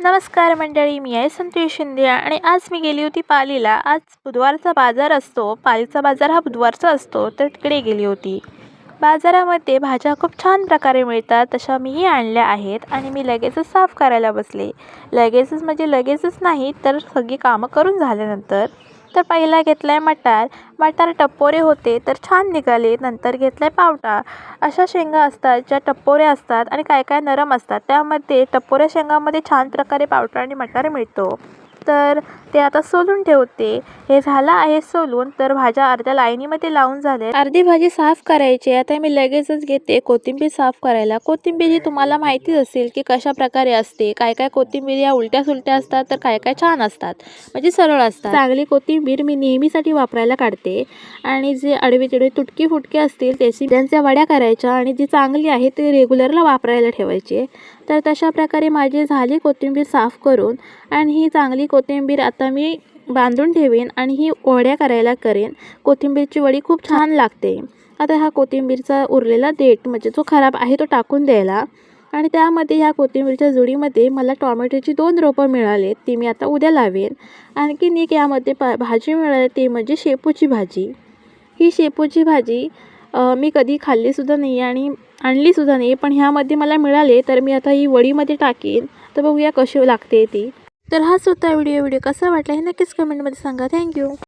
नमस्कार मंडळी, मी आहे संतोष शिंदे आणि आज मी गेली होती पालीला. आज बुधवारचा बाजार असतो. पालीचा बाजार हा बुधवारचा असतो, तर तिकडे गेली होती. बाजारामध्ये भाज्या खूप छान प्रकारे मिळतात, तशा मीही आणल्या आहेत आणि मी लगेचच साफ करायला बसले. लगेचच म्हणजे लगेचच नाही, तर सगळी कामं करून झाल्यानंतर. तर पहिला घेतलाय मटार. मटार टप्पोरे होते तर छान निघाले. नंतर घेतलाय पावटा. अशा शेंगा असतात ज्या टप्पोऱ्या असतात आणि काय काय नरम असतात. त्यामध्ये टप्पोऱ्या शेंगामध्ये छान प्रकारे पावटा आणि मटार मिळतो. तर ते आता सोलून ठेवते. हे झालं आहे सोलून. तर भाज्या अर्ध्या लाईनीमध्ये लावून झाले. अर्धी भाजी साफ करायची. आता मी लगेचच घेते कोथिंबीर साफ करायला. कोथिंबीर ही तुम्हाला माहितीच असेल की कशा प्रकारे असते. काय काय कोथिंबीर या उलट्या सुलट्या असतात, तर काय काय छान असतात, म्हणजे सरळ असतात. चांगली कोथिंबीर मी नेहमीसाठी वापरायला काढते आणि जे आडवे तिडवे तुटकी फुटके असतील त्यांच्या वड्या करायच्या आणि जी चांगली आहे ते रेग्युलरला वापरायला ठेवायचे. तर तशा प्रकारे माझी झाली कोथिंबीर साफ करून आणि ही चांगली कोथिंबीर आता मी बांधून ठेवेन आणि ही वड्या करायला करेन. कोथिंबीरची वडी खूप छान लागते. आता हा कोथिंबीरचा उरलेला देठ म्हणजे जो खराब आहे तो टाकून द्यायला आणि त्यामध्ये ह्या कोथिंबीरच्या जुडीमध्ये मला टोमॅटोची 2 रोपं मिळाले. ती मी आता उद्या लावेन. आणखीन एक यामध्ये भाजी मिळाली, ते म्हणजे शेपूची भाजी. ही शेपूची भाजी मी कधी खाल्लीसुद्धा नाही आणि आणलीसुद्धा नाही, पण ह्यामध्ये मला मिळाले तर मी आता ही वडीमध्ये टाकेन. तर बघूया कशी लागते ती. तर हाच होता व्हिडिओ कसा वाटला हे नक्कीच कमेंटमध्ये सांगा. थँक्यू.